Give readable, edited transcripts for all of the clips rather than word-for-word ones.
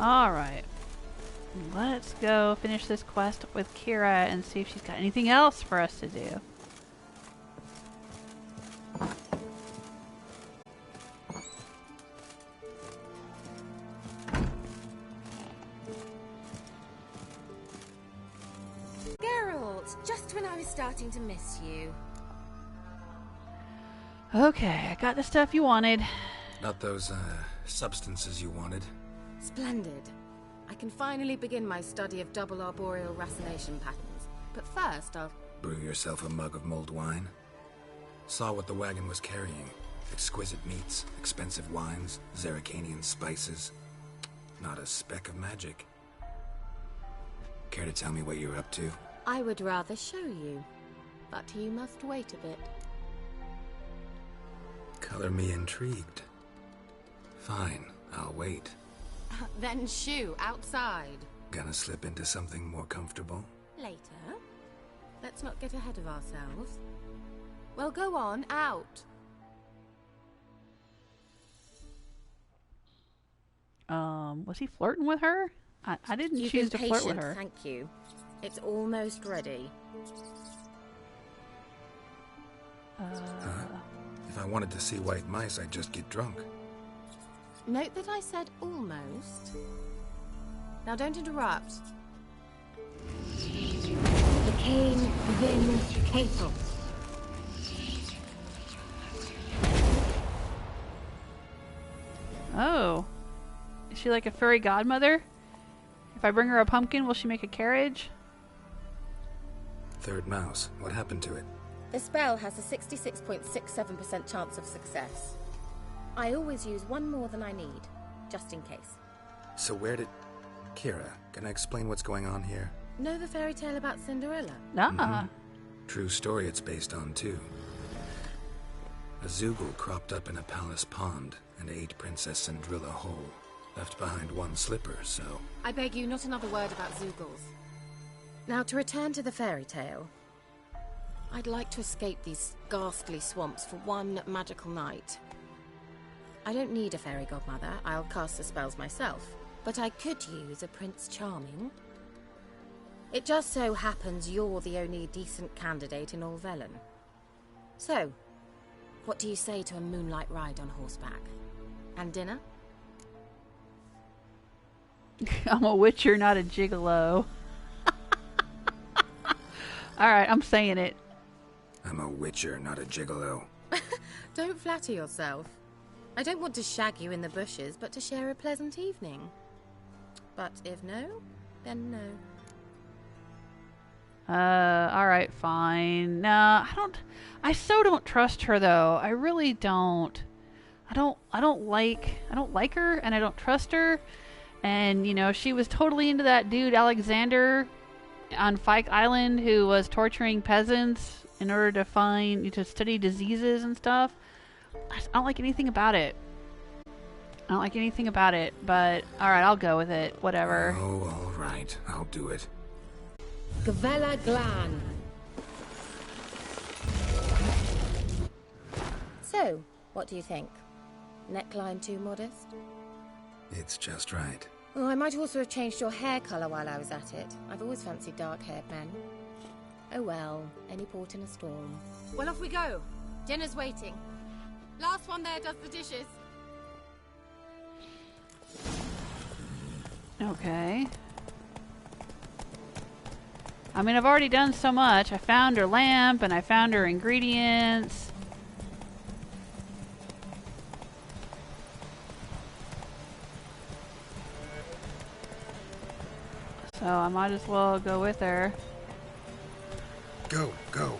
Alright. Let's go finish this quest with Keira and see if she's got anything else for us to do. Geralt, just when I was starting to miss you. Okay, I got the stuff you wanted. Not those, substances you wanted. Splendid. I can finally begin my study of double arboreal racination patterns. But first, I'll... Brew yourself a mug of mulled wine. Saw what the wagon was carrying. Exquisite meats, expensive wines, Zerrikanian spices. Not a speck of magic. Care to tell me what you're up to? I would rather show you. But you must wait a bit. Color me intrigued. Fine, I'll wait. Then shoo, outside. Gonna slip into something more comfortable? Later. Let's not get ahead of ourselves. Well, go on, out. Was he flirting with her? I didn't choose to flirt with her. Thank you. It's almost ready. If I wanted to see white mice, I'd just get drunk. Note that I said almost. Now don't interrupt. The cane within Cato. Oh. Is she like a furry godmother? If I bring her a pumpkin, will she make a carriage? Third mouse. What happened to it? The spell has a 66.67% chance of success. I always use one more than I need, just in case. So where did... Keira, can I explain what's going on here? Know the fairy tale about Cinderella? Ah. True story it's based on, too. A Zoogle cropped up in a palace pond and ate Princess Cinderella whole. Left behind one slipper, so... I beg you, not another word about Zoogles. Now, to return to the fairy tale. I'd like to escape these ghastly swamps for one magical night. I don't need a fairy godmother, I'll cast the spells myself. But I could use a Prince Charming. It just so happens you're the only decent candidate in all Velen. So, what do you say to a moonlight ride on horseback? And dinner? I'm a witcher, not a gigolo. Alright, I'm saying it. I'm a witcher, not a gigolo. Don't flatter yourself. I don't want to shag you in the bushes, but to share a pleasant evening. But if no, then no. Alright, fine. No, I so don't trust her though. I really don't. I don't like her and I don't trust her. And, you know, she was totally into that dude Alexander on Fyke Island who was torturing peasants in order to study diseases and stuff. I don't like anything about it. I don't like anything about it, but alright, I'll go with it. Whatever. Oh, alright. I'll do it. Gavella Glan. So, what do you think? Neckline too modest? It's just right. Well, I might also have changed your hair colour while I was at it. I've always fancied dark-haired men. Oh well, any port in a storm. Well, off we go. Dinner's waiting. Last one there does the dishes. Okay. I mean, I've already done so much. I found her lamp and I found her ingredients. So I might as well go with her. Go, go.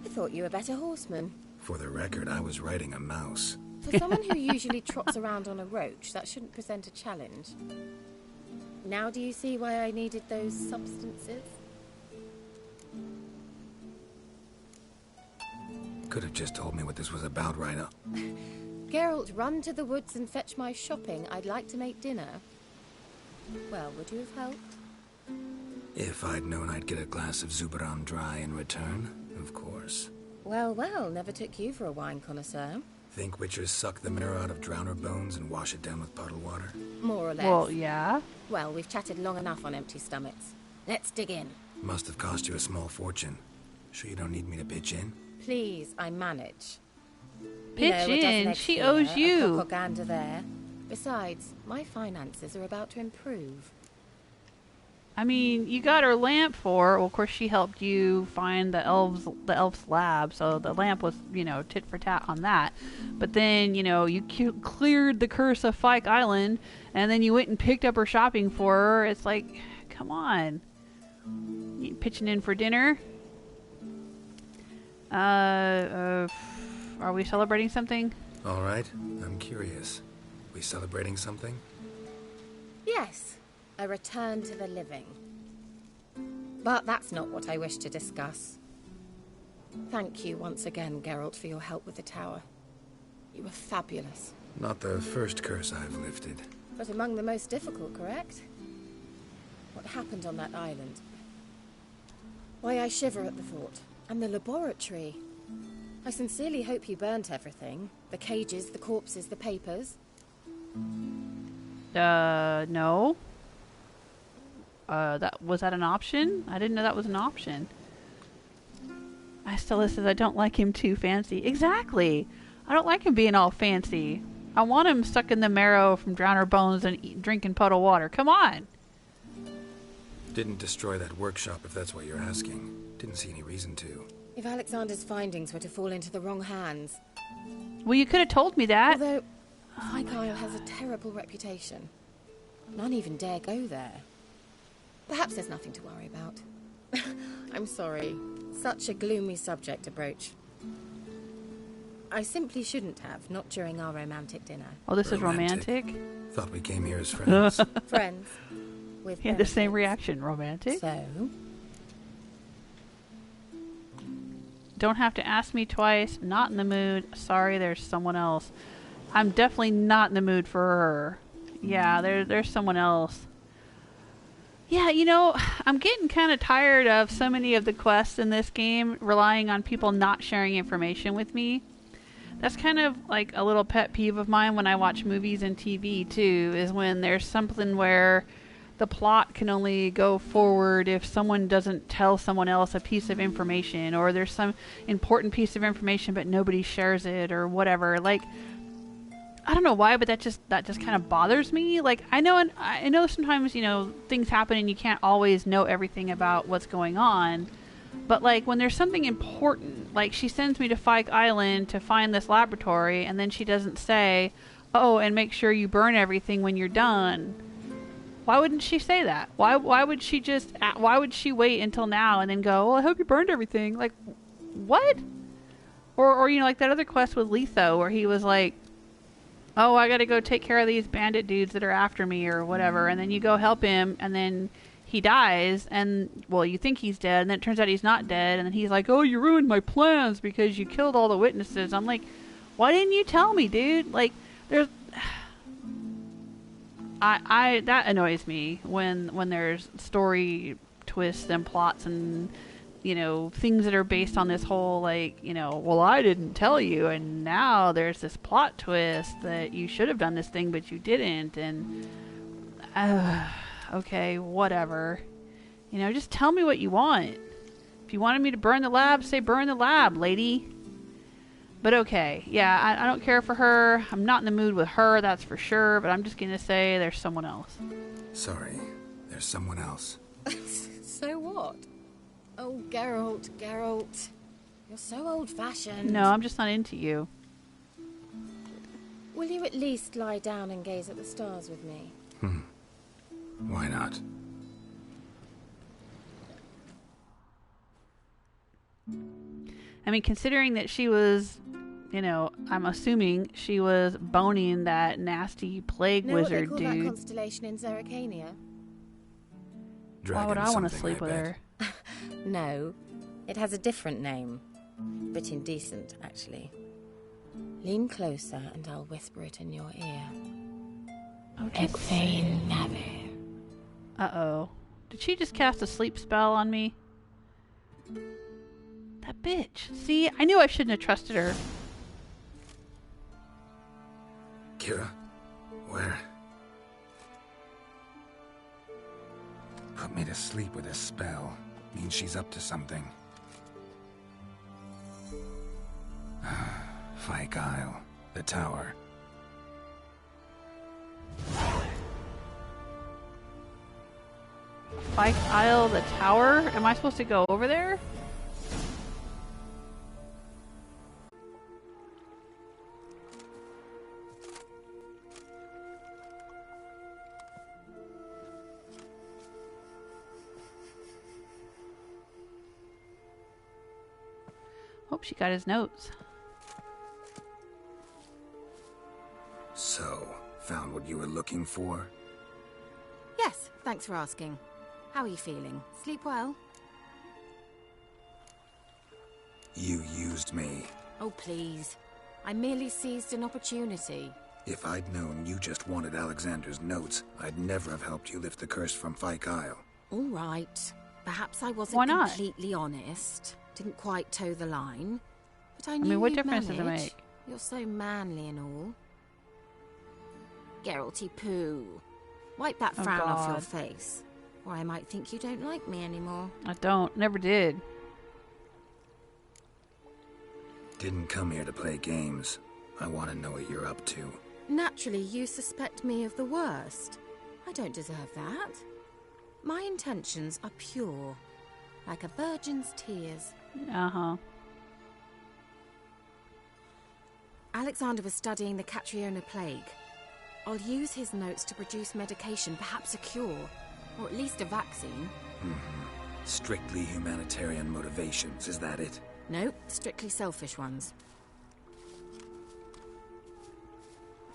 I thought you were a better horseman. For the record, I was riding a mouse. For someone who usually trots around on a roach, that shouldn't present a challenge. Now do you see why I needed those substances? Could have just told me what this was about right up. Geralt, run to the woods and fetch my shopping. I'd like to make dinner. Well, would you have helped? If I'd known I'd get a glass of Zuberam dry in return, of course. Well, well, never took you for a wine connoisseur. Think witchers suck the marrow out of drowner bones and wash it down with puddle water? More or less. Well, yeah. Well, we've chatted long enough on empty stomachs. Let's dig in. Must have cost you a small fortune. Sure you don't need me to pitch in? Please, I manage. Pitch in? She owes A you. propaganda there. Besides, my finances are about to improve. I mean, you got her lamp for. Well, of course, she helped you find the elf's lab, so the lamp was, tit for tat on that. But then, you cleared the curse of Fyke Island, and then you went and picked up her shopping for her. It's like, come on, you pitching in for dinner. Are we celebrating something? All right, I'm curious. We celebrating something? Yes. A return to the living. But that's not what I wish to discuss. Thank you once again, Geralt, for your help with the tower. You were fabulous. Not the first curse I've lifted. But among the most difficult, correct? What happened on that island? Why, I shiver at the thought. And the laboratory. I sincerely hope you burnt everything. The cages, the corpses, the papers. No. Was that an option? I didn't know that was an option. Stella says I don't like him too fancy. Exactly. I don't like him being all fancy. I want him sucking the marrow from drowner bones and drinking puddle water. Come on. Didn't destroy that workshop if that's what you're asking. Didn't see any reason to. If Alexander's findings were to fall into the wrong hands... Well, you could have told me that. Although, Fyke Isle has a terrible reputation. None even dare go there. Perhaps there's nothing to worry about. I'm sorry. Such a gloomy subject to broach. I simply shouldn't have, not during our romantic dinner. Oh, this is romantic? Thought we came here as friends. Friends. With He had the same benefits. reaction. Romantic? So? Don't have to ask me twice. Not in the mood. Sorry, there's someone else. I'm definitely not in the mood for her. Yeah, there's someone else. Yeah, I'm getting kind of tired of so many of the quests in this game relying on people not sharing information with me. That's kind of like a little pet peeve of mine when I watch movies and TV too, is when there's something where the plot can only go forward if someone doesn't tell someone else a piece of information, or there's some important piece of information but nobody shares it or whatever. Like, I don't know why, but that just kind of bothers me. Like, I know sometimes, things happen and you can't always know everything about what's going on. But, like, when there's something important, like she sends me to Fyke Island to find this laboratory, and then she doesn't say, oh, and make sure you burn everything when you're done. Why wouldn't she say that? Why would she wait until now and then go, well, I hope you burned everything? Like, what? Or like that other quest with Letho where he was like, oh, I gotta go take care of these bandit dudes that are after me or whatever, and then you go help him, and then he dies, and, well, you think he's dead, and then it turns out he's not dead, and then he's like, oh, you ruined my plans because you killed all the witnesses. I'm like, why didn't you tell me, dude? Like, there's... that annoys me when there's story twists and plots and, things that are based on this whole, like, well, I didn't tell you, and now there's this plot twist that you should have done this thing, but you didn't, and, okay, whatever. Just tell me what you want. If you wanted me to burn the lab, say burn the lab, lady. But okay, yeah, I don't care for her. I'm not in the mood with her, that's for sure, but I'm just going to say there's someone else. Sorry, there's someone else. So what? Oh, Geralt. You're so old-fashioned. No, I'm just not into you. Will you at least lie down and gaze at the stars with me? Why not? I mean, considering that she was, I'm assuming she was boning that nasty plague wizard what they call dude. That constellation in Zerrikania? Why would I want to sleep with her? No, it has a different name. Bit indecent, actually. Lean closer and I'll whisper it in your ear. Okay. Egfain Nave. Uh-oh. Did she just cast a sleep spell on me? That bitch. See, I knew I shouldn't have trusted her. Keira, where? Put me to sleep with a spell. Means she's up to something. Fyke Isle, the tower. Fyke Isle, the tower? Am I supposed to go over there? Hope she got his notes. So, found what you were looking for? Yes, thanks for asking. How are you feeling? Sleep well? You used me. Oh, please. I merely seized an opportunity. If I'd known you just wanted Alexander's notes, I'd never have helped you lift the curse from Fyke Isle. All right. Perhaps I Why wasn't not? completely honest. Didn't quite toe the line. But I knew mean, what you'd difference does it manage. make? You're so manly and all. Geralty poo. Wipe that Oh, frown off your God. face. Or I might think you don't like me anymore. I don't. Never did. Didn't come here to play games. I want to know what you're up to. Naturally, you suspect me of the worst. I don't deserve that. My intentions are pure. Like a virgin's tears. Uh-huh. Alexander was studying the Catriona plague. I'll use his notes to produce medication, perhaps a cure. Or at least a vaccine. Strictly humanitarian motivations, is that it? Nope, strictly selfish ones.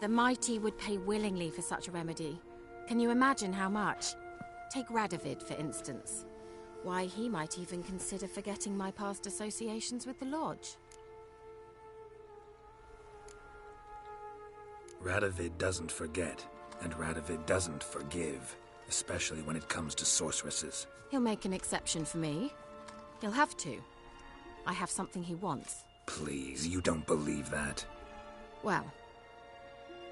The mighty would pay willingly for such a remedy. Can you imagine how much? Take Radovid, for instance. Why, he might even consider forgetting my past associations with the Lodge. Radovid doesn't forget, and Radovid doesn't forgive, especially when it comes to sorceresses. He'll make an exception for me. He'll have to. I have something he wants. Please, you don't believe that. Well,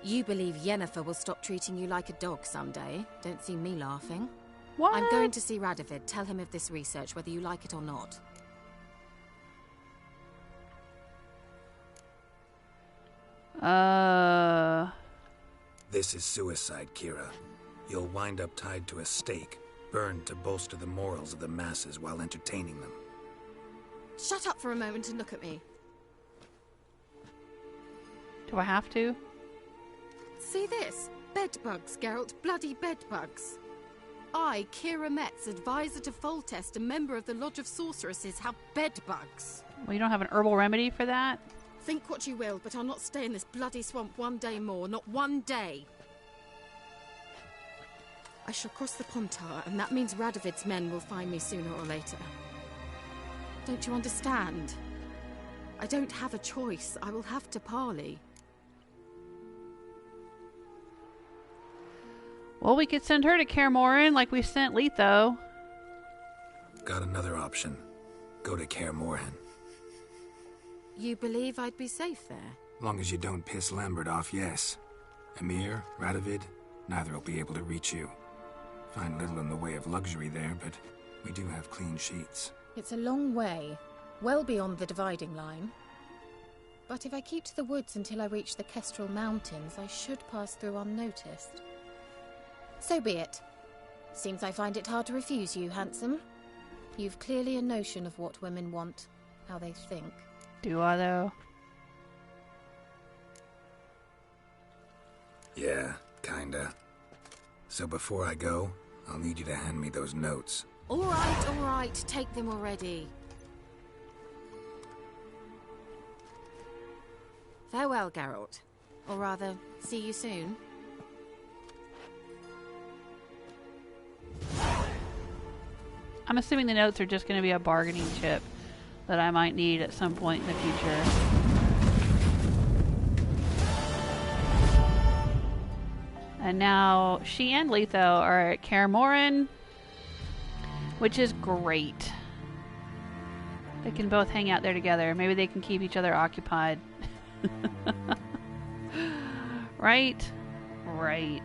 you believe Yennefer will stop treating you like a dog someday. Don't see me laughing. What? I'm going to see Radovid. Tell him of this research, whether you like it or not. This is suicide, Keira. You'll wind up tied to a stake, burned to bolster the morals of the masses while entertaining them. Shut up for a moment and look at me. Do I have to? See this? Bedbugs, Geralt. Bloody bedbugs. I, Keira Metz, advisor to Foltest, a member of the Lodge of Sorceresses, have bedbugs. Well, you don't have an herbal remedy for that? Think what you will, but I'll not stay in this bloody swamp one day more. Not one day. I shall cross the Pontar, and that means Radovid's men will find me sooner or later. Don't you understand? I don't have a choice. I will have to parley. Well, we could send her to Kaer Morhen like we sent Letho. Got another option. Go to Kaer Morhen. You believe I'd be safe there? Long as you don't piss Lambert off, yes. Emir, Radovid, neither will be able to reach you. Find little in the way of luxury there, but we do have clean sheets. It's a long way, well beyond the dividing line. But if I keep to the woods until I reach the Kestrel Mountains, I should pass through unnoticed. So be it. Seems I find it hard to refuse you, handsome. You've clearly a notion of what women want, how they think. Do I, though? Yeah, kinda. So before I go, I'll need you to hand me those notes. All right, take them already. Farewell, Geralt. Or rather, see you soon. I'm assuming the notes are just going to be a bargaining chip that I might need at some point in the future. And now she and Letho are at Kaer Morhen. which is great. They can both hang out there together. Maybe they can keep each other occupied. Right? Right.